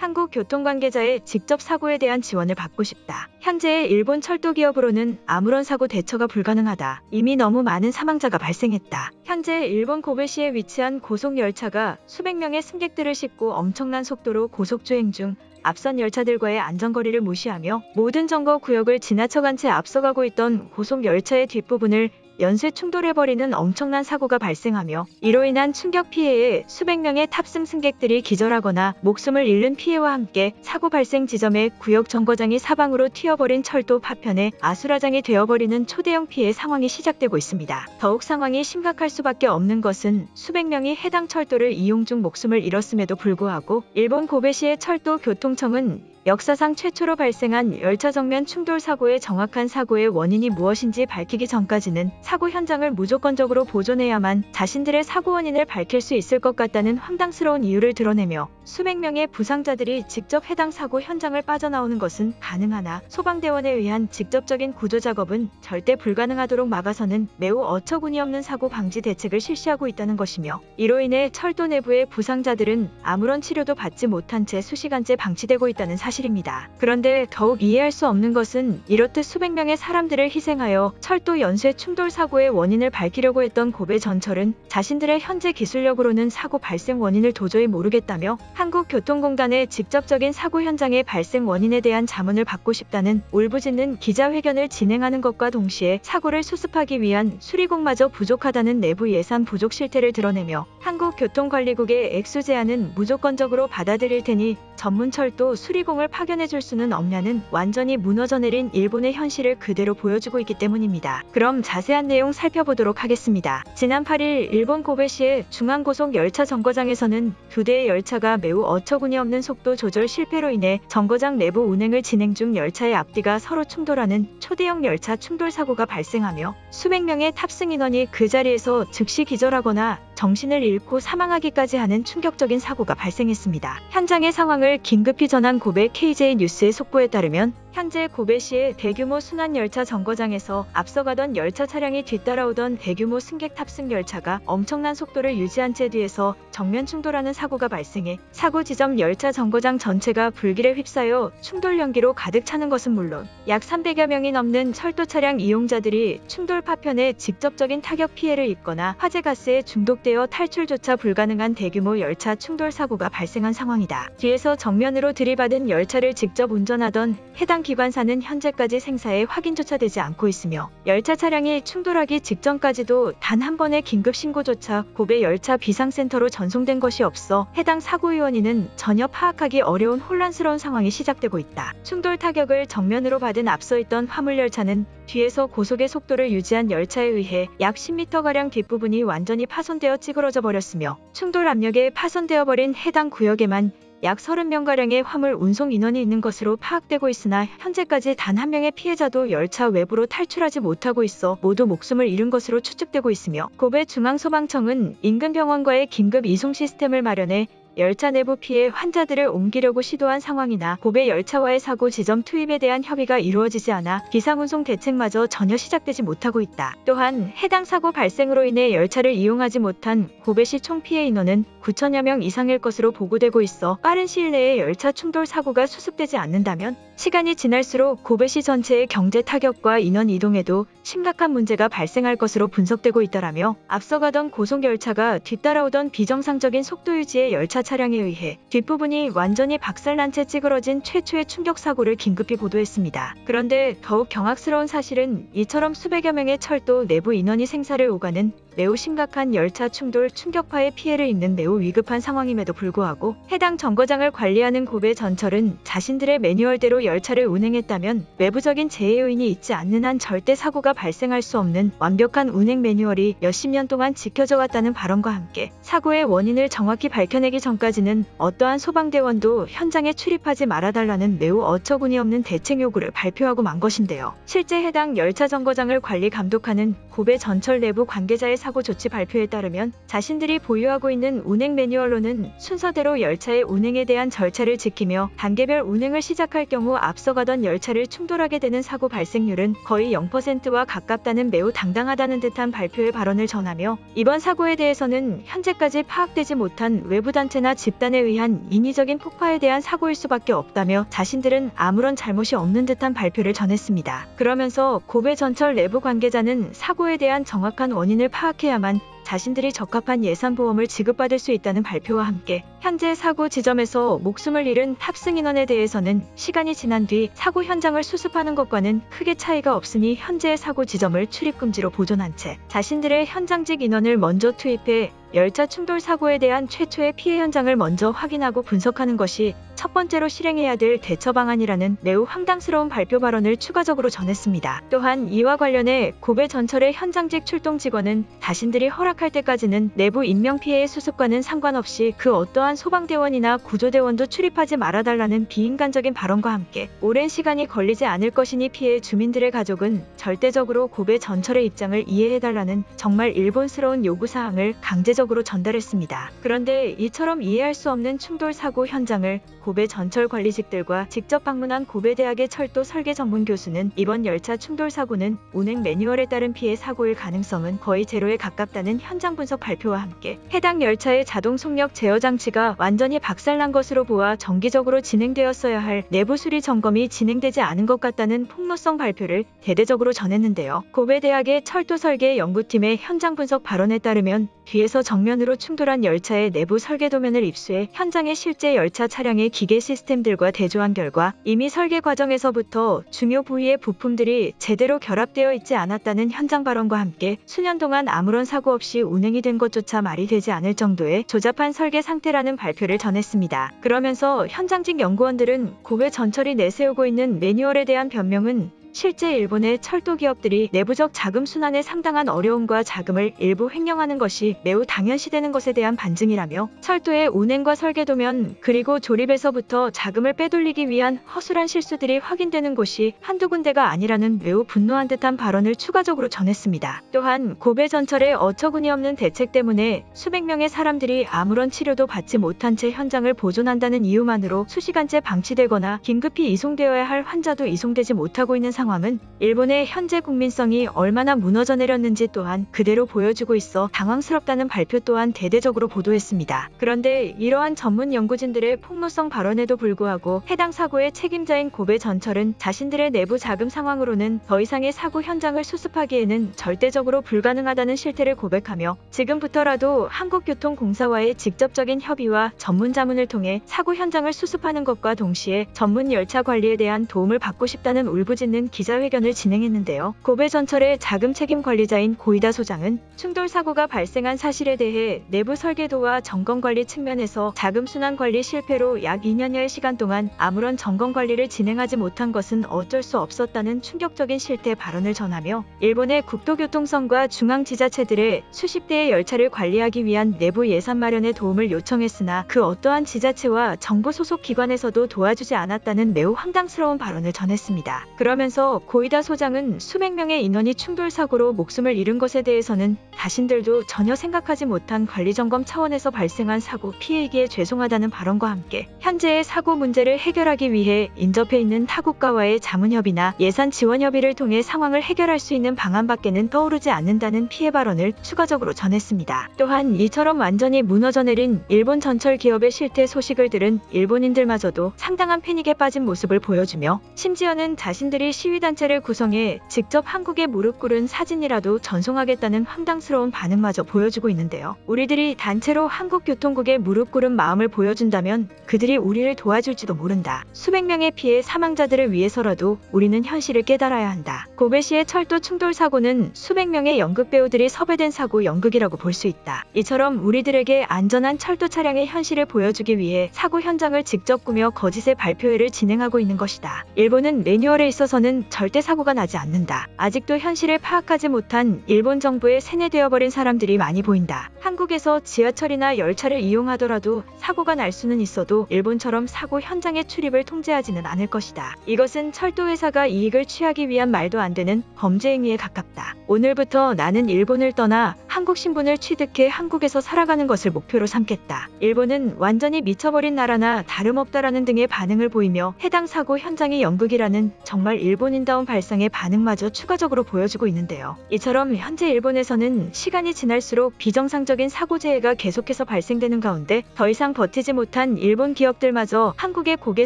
한국교통 관계자의 직접 사고에 대한 지원을 받고 싶다. 현재의 일본 철도 기업으로는 아무런 사고 대처가 불가능하다. 이미 너무 많은 사망자가 발생했다. 현재 일본 고베시에 위치한 고속열차가 수백 명의 승객들을 싣고 엄청난 속도로 고속주행 중 앞선 열차들과의 안전거리를 무시하며 모든 점거 구역을 지나쳐간 채 앞서가고 있던 고속열차의 뒷부분을 연쇄 충돌해버리는 엄청난 사고가 발생하며 이로 인한 충격 피해에 수백 명의 탑승 승객들이 기절하거나 목숨을 잃는 피해와 함께 사고 발생 지점에 구역 정거장이 사방으로 튀어버린 철도 파편에 아수라장이 되어버리는 초대형 피해 상황이 시작되고 있습니다. 더욱 상황이 심각할 수밖에 없는 것은 수백 명이 해당 철도를 이용 중 목숨을 잃었음에도 불구하고 일본 고베시의 철도 교통청은 역사상 최초로 발생한 열차 정면 충돌 사고의 정확한 사고의 원인이 무엇인지 밝히기 전까지는 사고 현장을 무조건적으로 보존해야만 자신들의 사고 원인을 밝힐 수 있을 것 같다는 황당스러운 이유를 드러내며 수백 명의 부상자들이 직접 해당 사고 현장을 빠져나오는 것은 가능하나 소방대원에 의한 직접적인 구조 작업은 절대 불가능하도록 막아서는 매우 어처구니없는 사고 방지 대책을 실시하고 있다는 것이며 이로 인해 철도 내부의 부상자들은 아무런 치료도 받지 못한 채 수시간째 방치되고 있다는 사실입니다. 그런데 더욱 이해할 수 없는 것은 이렇듯 수백 명의 사람들을 희생하여 철도 연쇄 충돌 사고의 원인을 밝히려고 했던 고베 전철은 자신들의 현재 기술력으로는 사고 발생 원인을 도저히 모르겠다며 한국교통공단의 직접적인 사고 현장의 발생 원인에 대한 자문을 받고 싶다는 울부짖는 기자회견을 진행하는 것과 동시에 사고를 수습하기 위한 수리공마저 부족하다는 내부 예산 부족 실태를 드러내며 한국교통관리국의 액수 제한은 무조건적으로 받아들일 테니 전문 철도 수리공을 파견해줄 수는 없냐는 완전히 무너져 내린 일본의 현실을 그대로 보여주고 있기 때문입니다. 그럼 자세한 내용 살펴보도록 하겠습니다. 지난 8일 일본 고베시의 중앙고속 열차 정거장에서는 두 대의 열차가 매우 어처구니 없는 속도 조절 실패로 인해 정거장 내부 운행을 진행 중 열차의 앞뒤가 서로 충돌하는 초대형 열차 충돌 사고가 발생하며 수백 명의 탑승 인원이 그 자리에서 즉시 기절하거나 정신을 잃고 사망하기까지 하는 충격적인 사고가 발생했습니다. 현장의 상황을 긴급히 전한 고베 KJ 뉴스의 속보에 따르면 현재 고베시의 대규모 순환열차 정거장에서 앞서가던 열차 차량이 뒤따라오던 대규모 승객 탑승 열차가 엄청난 속도를 유지한 채 뒤에서 정면 충돌하는 사고가 발생해 사고 지점 열차 정거장 전체가 불길에 휩싸여 충돌 연기로 가득 차는 것은 물론 약 300여 명이 넘는 철도 차량 이용자들이 충돌 파편에 직접적인 타격 피해를 입거나 화재가스에 중독되어 탈출조차 불가능한 대규모 열차 충돌 사고가 발생한 상황이다. 뒤에서 정면으로 들이받은 열차를 직접 운전하던 해당 기관사는 현재까지 생사에 확인조차 되지 않고 있으며 열차 차량이 충돌하기 직전까지도 단 한 번의 긴급 신고조차 고베 열차 비상센터로 전송된 것이 없어 해당 사고의 원인은 전혀 파악하기 어려운 혼란스러운 상황이 시작되고 있다. 충돌 타격을 정면으로 받은 앞서 있던 화물열차는 뒤에서 고속의 속도를 유지한 열차에 의해 약 10m가량 뒷부분이 완전히 파손되어 찌그러져 버렸으며 충돌 압력에 파손되어 버린 해당 구역에만 약 30명가량의 화물 운송 인원이 있는 것으로 파악되고 있으나 현재까지 단 한 명의 피해자도 열차 외부로 탈출하지 못하고 있어 모두 목숨을 잃은 것으로 추측되고 있으며 고베 중앙소방청은 인근 병원과의 긴급 이송 시스템을 마련해 열차 내부 피해 환자들을 옮기려고 시도한 상황이나 고베 열차와의 사고 지점 투입에 대한 협의가 이루어지지 않아 비상운송 대책마저 전혀 시작되지 못하고 있다. 또한 해당 사고 발생으로 인해 열차를 이용하지 못한 고베시 총 피해 인원은 9천여 명 이상일 것으로 보고되고 있어 빠른 시일 내에 열차 충돌 사고가 수습되지 않는다면 시간이 지날수록 고베시 전체의 경제 타격과 인원 이동에도 심각한 문제가 발생할 것으로 분석되고 있다라며 앞서가던 고속열차가 뒤따라오던 비정상적인 속도 유지의 열차 차량에 의해 뒷부분이 완전히 박살난 채 찌그러진 최초의 충격 사고를 긴급히 보도했습니다. 그런데 더욱 경악스러운 사실은 이처럼 수백여 명의 철도 내부 인원이 생사를 오가는 매우 심각한 열차 충돌 충격파의 피해를 입는 매우 위급한 상황임에도 불구하고 해당 정거장을 관리하는 고베 전철은 자신들의 매뉴얼대로 열차를 운행했다면 외부적인 재해 요인이 있지 않는 한 절대 사고가 발생할 수 없는 완벽한 운행 매뉴얼이 몇십 년 동안 지켜져 왔다는 발언과 함께 사고의 원인을 정확히 밝혀내기 전까지는 어떠한 소방대원도 현장에 출입하지 말아달라는 매우 어처구니없는 대책 요구를 발표하고 만 것인데요. 실제 해당 열차 정거장을 관리 감독하는 고베 전철 내부 관계자의 사고 조치 발표에 따르면 자신들이 보유하고 있는 운행 매뉴얼로는 순서대로 열차의 운행에 대한 절차를 지키며 단계별 운행을 시작할 경우 앞서가던 열차를 충돌하게 되는 사고 발생률은 거의 0%와 가깝다는 매우 당당하다는 듯한 발표의 발언을 전하며 이번 사고에 대해서는 현재까지 파악되지 못한 외부 단체나 집단에 의한 인위적인 폭파에 대한 사고일 수밖에 없다며 자신들은 아무런 잘못이 없는 듯한 발표를 전했습니다. 그러면서 고베 전철 내부 관계자는 사고에 대한 정확한 원인을 파악해야만 자신들이 적합한 예산보험을 지급받을 수 있다는 발표와 함께 현재 사고 지점에서 목숨을 잃은 탑승 인원에 대해서는 시간이 지난 뒤 사고 현장을 수습하는 것과는 크게 차이가 없으니 현재의 사고 지점을 출입금지로 보존한 채 자신들의 현장직 인원을 먼저 투입해 열차 충돌 사고에 대한 최초의 피해 현장을 먼저 확인하고 분석하는 것이 첫 번째로 실행해야 될 대처 방안이라는 매우 황당스러운 발표 발언을 추가적으로 전했습니다. 또한 이와 관련해 고베 전철의 현장직 출동 직원은 자신들이 허락할 때까지는 내부 인명피해의 수습과는 상관없이 그 어떠한 소방대원이나 구조대원도 출입하지 말아달라는 비인간적인 발언과 함께 오랜 시간이 걸리지 않을 것이니 피해 주민들의 가족은 절대적으로 고베 전철의 입장을 이해해달라는 정말 일본스러운 요구사항을 강제적으로 전달했습니다. 그런데 이처럼 이해할 수 없는 충돌 사고 현장을 고베 전철 관리직들과 직접 방문한 고베대학의 철도 설계 전문 교수는 이번 열차 충돌 사고는 운행 매뉴얼에 따른 피해 사고일 가능성은 거의 제로에 가깝다는 현장 분석 발표와 함께 해당 열차의 자동 속력 제어 장치가 완전히 박살난 것으로 보아 정기적으로 진행되었어야 할 내부 수리 점검이 진행되지 않은 것 같다는 폭로성 발표를 대대적으로 전했는데요. 고베대학의 철도 설계 연구팀의 현장 분석 발언에 따르면 뒤에서 정면으로 충돌한 열차의 내부 설계 도면을 입수해 현장의 실제 열차 차량의 기계 시스템들과 대조한 결과 이미 설계 과정에서부터 중요 부위의 부품들이 제대로 결합되어 있지 않았다는 현장 발언과 함께 수년 동안 아무런 사고 없이 운행이 된 것조차 말이 되지 않을 정도의 조잡한 설계 상태라는 발표를 전했습니다. 그러면서 현장직 연구원들은 고베 전철이 내세우고 있는 매뉴얼에 대한 변명은 실제 일본의 철도 기업들이 내부적 자금 순환에 상당한 어려움과 자금을 일부 횡령하는 것이 매우 당연시되는 것에 대한 반증이라며 철도의 운행과 설계도면 그리고 조립에서부터 자금을 빼돌리기 위한 허술한 실수들이 확인되는 곳이 한두 군데가 아니라는 매우 분노한 듯한 발언을 추가적으로 전했습니다. 또한 고베 전철의 어처구니 없는 대책 때문에 수백 명의 사람들이 아무런 치료도 받지 못한 채 현장을 보존한다는 이유만으로 수시간째 방치되거나 긴급히 이송되어야 할 환자도 이송되지 못하고 있는 상황은 일본의 현재 국민성이 얼마나 무너져 내렸는지 또한 그대로 보여주고 있어 당황스럽다는 발표 또한 대대적으로 보도했습니다. 그런데 이러한 전문 연구진들의 폭로성 발언에도 불구하고 해당 사고의 책임자인 고베 전철은 자신들의 내부 자금 상황으로는 더 이상의 사고 현장을 수습하기에는 절대적으로 불가능하다는 실태를 고백하며 지금부터라도 한국교통공사와의 직접적인 협의와 전문 자문을 통해 사고 현장을 수습하는 것과 동시에 전문 열차 관리에 대한 도움을 받고 싶다는 울부짖는 기자회견을 진행했는데요. 고베 전철의 자금 책임 관리자인 고이다 소장은 충돌 사고가 발생한 사실에 대해 내부 설계도와 점검 관리 측면에서 자금 순환 관리 실패로 약 2년여의 시간 동안 아무런 점검 관리를 진행하지 못한 것은 어쩔 수 없었다는 충격적인 실태 발언을 전하며 일본의 국토교통성과 중앙지자체들의 수십 대의 열차를 관리하기 위한 내부 예산 마련에 도움을 요청했으나 그 어떠한 지자체와 정부 소속 기관에서도 도와주지 않았다는 매우 황당스러운 발언을 전했습니다. 그러면서 고이다 소장은 수백 명의 인원이 충돌 사고로 목숨을 잃은 것에 대해서는 자신들도 전혀 생각하지 못한 관리점검 차원에서 발생한 사고 피해이기에 죄송하다는 발언과 함께 현재의 사고 문제를 해결하기 위해 인접해 있는 타국가와의 자문협의나 예산 지원 협의를 통해 상황을 해결할 수 있는 방안밖에는 떠오르지 않는다는 피해 발언을 추가적으로 전했습니다. 또한 이처럼 완전히 무너져 내린 일본 전철 기업의 실태 소식을 들은 일본인들마저도 상당한 패닉에 빠진 모습을 보여주며 심지어는 자신들이 시위단체를 구성해 직접 한국에 무릎 꿇은 사진이라도 전송하겠다는 황당스러운 반응마저 보여주고 있는데요. 우리들이 단체로 한국교통국에 무릎 꿇은 마음을 보여준다면 그들이 우리를 도와줄지도 모른다. 수백 명의 피해 사망자들을 위해서라도 우리는 현실을 깨달아야 한다. 고베시의 철도 충돌 사고는 수백 명의 연극 배우들이 섭외된 사고 연극이라고 볼 수 있다. 이처럼 우리들에게 안전한 철도 차량의 현실을 보여주기 위해 사고 현장을 직접 꾸며 거짓의 발표회를 진행하고 있는 것이다. 일본은 매뉴얼에 있어서는 절대 사고가 나지 않는다. 아직도 현실을 파악하지 못한 일본 정부에 세뇌되어버린 사람들이 많이 보인다. 한국에서 지하철이나 열차를 이용하더라도 사고가 날 수는 있어도 일본처럼 사고 현장의 출입을 통제하지는 않을 것이다. 이것은 철도회사가 이익을 취하기 위한 말도 안 되는 범죄 행위에 가깝다. 오늘부터 나는 일본을 떠나 한국 신분을 취득해 한국에서 살아가는 것을 목표로 삼겠다. 일본은 완전히 미쳐버린 나라나 다름없다라는 등의 반응을 보이며 해당 사고 현장이 연극이라는 정말 일본인다운 발상의 반응마저 추가적으로 보여주고 있는데요. 이처럼 현재 일본에서는 시간이 지날수록 비정상적인 사고재해가 계속해서 발생되는 가운데 더 이상 버티지 못한 일본 기업들마저 한국에 고개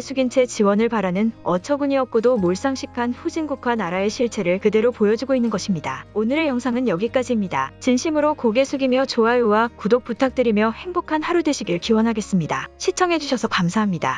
숙인 채 지원을 바라는 어처구니 없고도 몰상식한 후진국화 나라의 실체를 그대로 보여주고 있는 것입니다. 오늘의 영상은 여기까지입니다. 진심으로 고개 숙이며 좋아요와 구독 부탁드리며 행복한 하루 되시길 기원하겠습니다. 시청해주셔서 감사합니다.